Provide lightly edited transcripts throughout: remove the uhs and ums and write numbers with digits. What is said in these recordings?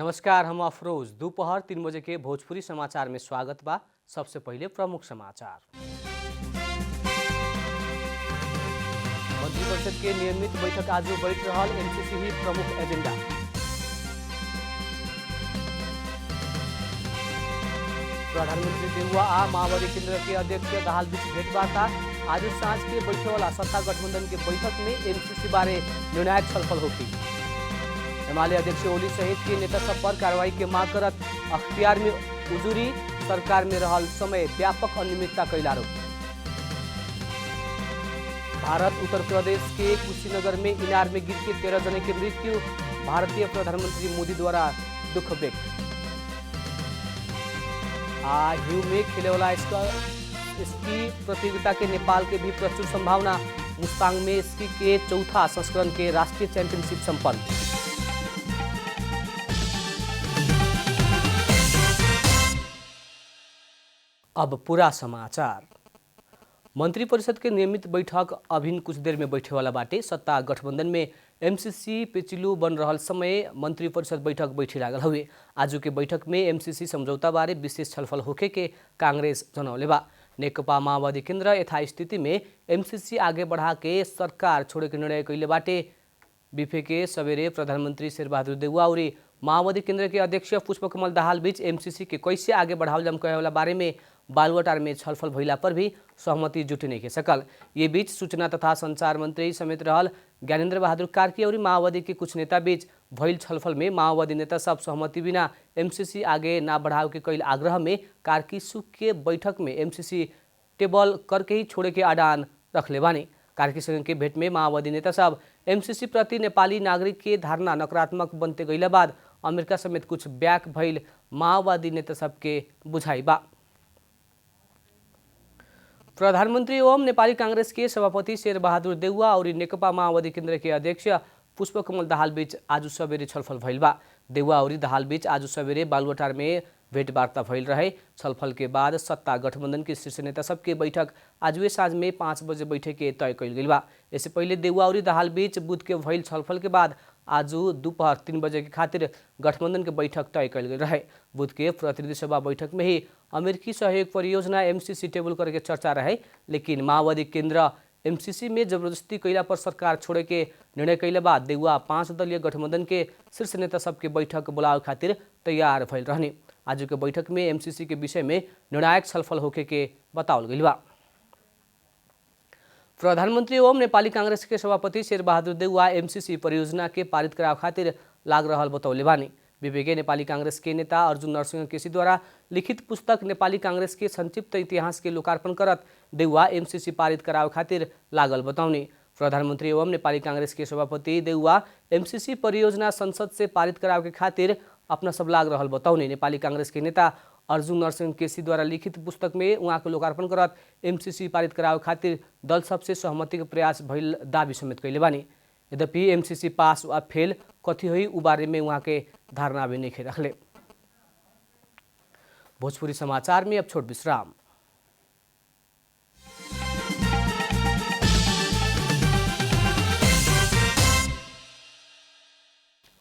नमस्कार, हम अफरोज। दोपहर 3 बजे के भोजपुरी समाचार में स्वागत बा। सबसे पहले प्रमुख समाचार। मंत्रिपरिषद के नियमित बैठक आज बैठ रहल, एमसीसी ही प्रमुख एजेंडा। प्रधानमंत्री देउवा आ माओवादी केंद्र के अध्यक्ष दाहाल बीच भेंटवार्ता। आज सांझ के बैठे वाला सत्ता गठबंधन के बैठक में एमसीसी बारे निर्णायक छलफल होगी। एमाले अध्यक्ष ओली सहित के नेता सब पर कार्रवाई के मांग करत अख्तियार में उजूरी, सरकार में रहल समय व्यापक अनियमितता कैल आरोप। भारत उत्तर प्रदेश के कुशीनगर में इनार में गिर के 13 जने की मृत्यु, भारतीय प्रधानमंत्री मोदी द्वारा दुख व्यक्त। ह्यू में खेले वाला स्की प्रतियोगिता के नेपाल के भी प्रचुर संभावना। मुस्तांग में स्की के चौथा संस्करण के राष्ट्रीय चैंपियनशिप संपन्न। अब पूरा समाचार। मंत्रिपरिषद के नियमित बैठक अभिन कुछ देर में बैठे वाला बाटे। सत्ता गठबंधन में एमसीसी पेचिलू बन रहल समय मंत्रिपरिषद बैठक बैठे लागल हुए। आज के बैठक में एमसीसी समझौता बारे विशेष छलफल होखे के कांग्रेस जनौले बा। नेकपा माओवादी केंद्र यथास्थिति में एमसीसी आगे बढ़ा के सरकार छोड़े के निर्णय कैले बाटे। बीफे के सवेरे प्रधानमंत्री शेरबहादुर देउवा और माओवादी केंद्र के अध्यक्ष पुष्पकमल दाहाल बीच एमसीसी के कैसे आगे बढ़ावल जाम कहे वाला बारे में बालुवाटार में छलफल भइला पर भी सहमति जुटे नहीं के सकल। ये बीच सूचना तथा संचार मंत्री समेत रहल ज्ञानेन्द्र बहादुर कार्की और माओवादी के कुछ नेता बीच भइल छलफल में माओवादी नेता सब सहमति बिना एमसीसी आगे ना बढ़ाव के कैल आग्रह में कार्की सुख के बैठक में एमसीसी टेबल करके ही छोड़े के आडान रखले बानी। कार्की संघ के भेंट में माओवादी नेता सब एमसीसी प्रति नेपाली नागरिक के धारणा नकारात्मक बनते गईला बाद अमेरिका समेत कुछ ब्याक भइल माओवादी नेता सबके बुझाई बा। प्रधानमंत्री एवं नेपाली कांग्रेस के सभापति शेरबहादुर देउवा और नेकपा माओवादी केंद्र के अध्यक्ष पुष्पकमल दाहाल बीच आज सवेरे छलफल भइल बा। देउवा और दाहाल बीच आज सवेरे बालुवाटार में भेंटवार्ता भइल रहे। छलफल के बाद सत्ता गठबंधन के शीर्ष नेता सबके बैठक आज साँझ में 5 बजे बैठे के तय कैल गई बा। इससे पहले देउवा और दाहाल बीच बुध के भइल छलफल के बाद आज दोपहर 3 बजे के खातिर गठबंधन के बैठक तय कैल गई रहे। बुध के प्रतिनिधि सभा बैठक में ही अमेरिकी सहयोग परियोजना एमसीसी टेबल करके चर्चा रहे, लेकिन माओवादी केंद्र एमसीसी में जबरदस्ती कैला पर सरकार छोड़े के निर्णय कैले बाद देउवा 5 दलीय गठबंधन के शीर्ष नेता सबके बैठक बुलावे खातिर तैयार भइल रहने। आज के बैठक में एमसीसी के विषय में निर्णायक छलफल होके के बतावल गई बा। प्रधानमंत्री एवं नेपाली कांग्रेस के सभापति शेरबहादुर देउवा एमसीसी परियोजना के पारित कराव खातिर लाग रहल बतौले बानी। विवेके नेपाली कांग्रेस के नेता अर्जुन नरसिंह केसी द्वारा लिखित पुस्तक नेपाली कांग्रेस के संक्षिप्त इतिहास के लोकार्पण करत देउवा एमसीसी पारित कराव खातिर लागल बताउने। प्रधानमंत्री एवं नेपाली कांग्रेस के सभापति देउवा एमसीसी परियोजना संसद से पारित कराव के खातिर अपना सब लाग रहल बताउने। नेपाली कांग्रेस के नेता अर्जुन नरसिंह केसी द्वारा लिखित पुस्तक में उहाँ के लोकार्पण करत एमसीसी पारित कराव खातिर दल सबसे सहमति के प्रयास भइल दावी समेत कैले बानी। यद्यपि एमसीसी पास वा फेल कथी हुई उ बारे में उहाँ के धारणा भी नहीं रखले। भोजपुरी समाचार में अब छोट विश्राम।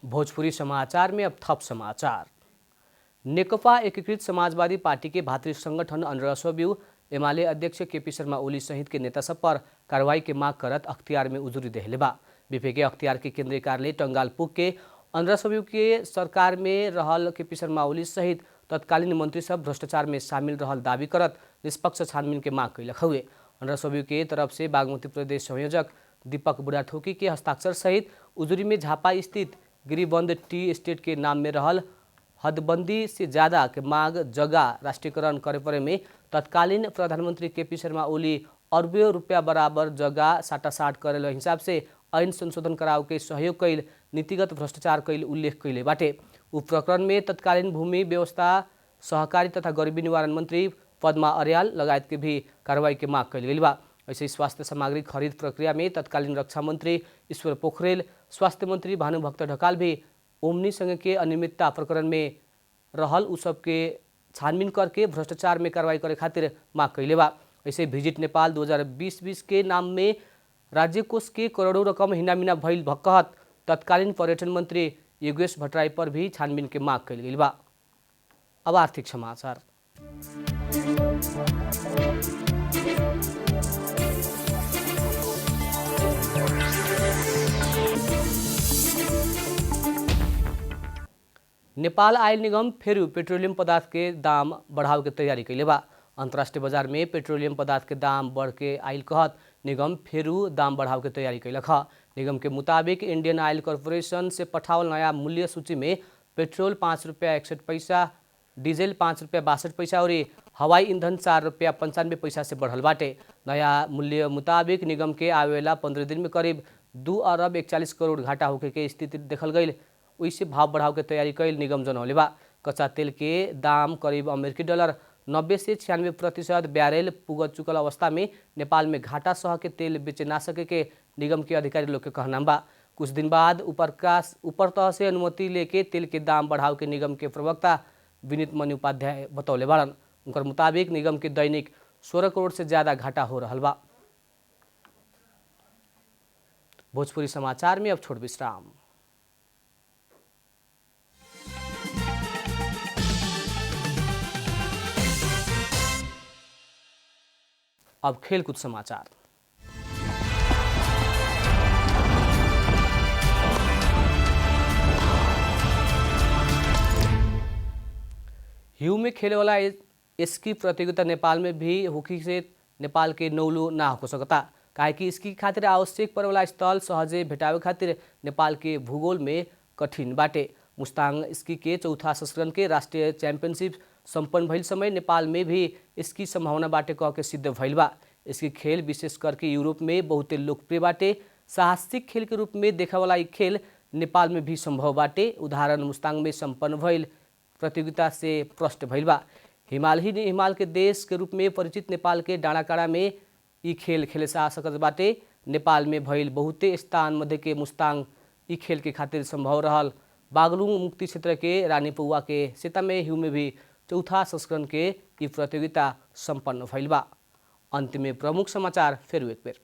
भोजपुरी समाचार में अब थप समाचार। नेकपा एकीकृत समाजवादी पार्टी के भातृ संगठन अन्रसव्यू एमाले अध्यक्ष केपी शर्मा ओली सहित के नेता सब पर कार्रवाई के मांग करत अख्तियार में उजुरी देहले बा। बीपे के अख्तियार के केंद्रीय कार्यालय टंगाल पुग के अन्रसव्यू के सरकार में रहल केपी शर्मा ओली सहित तत्कालीन मंत्री सब भ्रष्टाचार में शामिल रहल दावी करत निष्पक्ष छानबीन के मांग कैलक हुए। अन्रसव्यू के तरफ से बागमती प्रदेश संयोजक दीपक बुढ़ाथोकी के हस्ताक्षर सहित उजुरी में झापा स्थित गिरिबंद टी एस्टेट के नाम में रहल हदबंदी से ज़्यादा के मांग जगह राष्ट्रीयकरण करे परे में तत्कालीन प्रधानमंत्री केपी शर्मा ओली अरबों रुपया बराबर जगह साटासाट करेल हिसाब से ऐन संशोधन कराव के सहयोग कैल नीतिगत भ्रष्टाचार कैल उल्लेख कैले बाटे। उ प्रकरण में तत्कालीन भूमि व्यवस्था सहकारी तथा गरीबी निवारण मंत्री पद्मा अर्याल लगायत के भी कार्रवाई के मांग कैल गई बा। ऐसे स्वास्थ्य सामग्री खरीद प्रक्रिया में तत्कालीन रक्षा मंत्री ईश्वर पोखरेल, स्वास्थ्य मंत्री भानुभक्त ढकाल भी ओमनी संघ के अनियमितता प्रकरण में रहल उ सबके छानबीन करके भ्रष्टाचार में कार्रवाई करे खातिर मांग कैले बा। ऐसे विजिट नेपाल 2020 के नाम में राज्य कोष के करोड़ों रकम हिनामिना भइल भक्कहत तत्कालीन पर्यटन मंत्री योगेश भट्टराई पर भी छानबीन के मांग कइल गइल बा। अब आर्थिक समाचार। नेपाल आयल निगम फेरू पेट्रोलियम पदार्थ के दाम बढ़ाव के तैयारी कैले बा। अंतर्राष्ट्रीय बाजार में पेट्रोलियम पदार्थ के दाम बढ़ के आयल कहत निगम फेरू दाम बढ़ाव के तैयारी कैलक ह। निगम के मुताबिक इंडियन ऑयल कॉर्पोरेशन से पठावल नया मूल्य सूची में पेट्रोल 5 रुपया 61 पैसा, डीजल 5 रुपया 62 पैसा और हवाई ईंधन 4 रुपया 95 पैसा से बढ़ल बाटे। नया मूल्य मुताबिक निगम के आवेला 15 दिन में करीब 2 अरब 41 करोड़ घाटा होके के स्थिति देखल गई। वैसे भाव बढ़ाव के तैयारी कैल निगम जनौले बा। कच्चा तेल के दाम करीब अमेरिकी डॉलर 90 से 96% बैरेल पुग चुकल अवस्था में नेपाल में घाटा सह के तेल बेचे ना सके के निगम के अधिकारी लोग के कहना बा। कुछ दिन बाद ऊपर तह से अनुमति लेके तेल के दाम बढ़ाव के निगम के प्रवक्ता विनीत मणि उपाध्याय बतौले बाड़न। उनकर मुताबिक निगम के दैनिक 16 करोड़ से ज्यादा घाटा हो रहा बा। भोजपुरी समाचार में अब छोट विश्राम। अब खेलकूद समाचार। हिउ में खेले वाला स्की प्रतियोगिता नेपाल में भी होखी से नेपाल के नौलो ना हो सकता, काहे कि स्की खातिर आवश्यक पड़े वाला स्थल सहजे भेटावे खातिर नेपाल के भूगोल में कठिन बाटे। मुस्ताङ स्की के चौथा संस्करण के राष्ट्रीय चैंपियनशिप संपन्न भइल समय नेपाल में भी स्की संभावना बाटे कह के सिद्ध भइल बा। इसकी खेल विशेष करके यूरोप में बहुते लोकप्रिय बाटे। साहसिक खेल के रूप में देखा वाला खेल नेपाल में भी संभव बाटे। उदाहरण मुस्ताङ में संपन्न भइल प्रतियोगिता से प्रष्ट भइल बा। हिमाल के देश के रूप में परिचित नेपाल के डाँडाकाँडा में ई खेल खेले जा सकत बाटे। नेपाल में भइल बहुते स्थान मध्य के मुस्ताङ ई खेल के खातिर संभव रहल। बागलुङ मुक्ति क्षेत्र के रानीपौवा के सेता में हिउ में भी चौथा संस्करण के ई प्रतियोगिता संपन्न भइल बा। अंत में प्रमुख समाचार फिर एक बेर।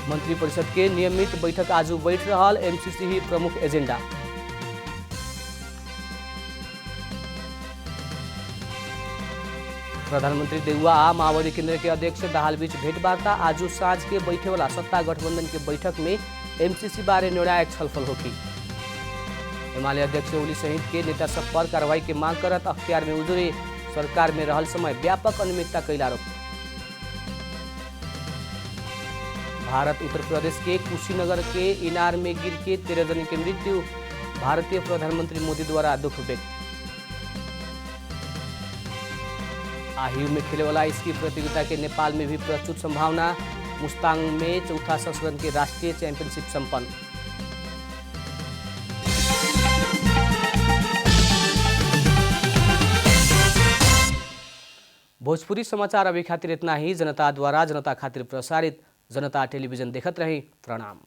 मंत्री परिषद के नियमित बैठक आज बैठ रहल, एमसीसी ही प्रमुख एजेंडा। प्रधानमंत्री देउवा आ माओवादी केंद्र के अध्यक्ष दाहाल बीच भेंटवार्ता। आज साँझ के बैठे वाला सत्ता गठबंधन के बैठक में एमसीसी बारे निर्णायक छलफल होगी। एमाले अध्यक्ष ओली सहित के नेता सब पर कार्रवाई के मांग करत अख्तियार में उजुरे सरकार में रहल समय व्यापक अनियमितता कैल आरोप। भारत उत्तर प्रदेश के कुशीनगर के इनार में गिर के 13 जन की मृत्यु। भारतीय प्रधानमंत्री मोदी द्वारा दुख व्यक्त। हिउ में खेले वाला स्की प्रतियोगिता के नेपाल में भी प्रचुर संभावना। मुस्ताङ में चौथा संस्करण के राष्ट्रीय चैंपियनशिप संपन्न। भोजपुरी समाचार अभी खातिर इतना ही। जनता द्वारा जनता खातिर प्रसारित जनता टेलीविजन देखत रही। प्रणाम।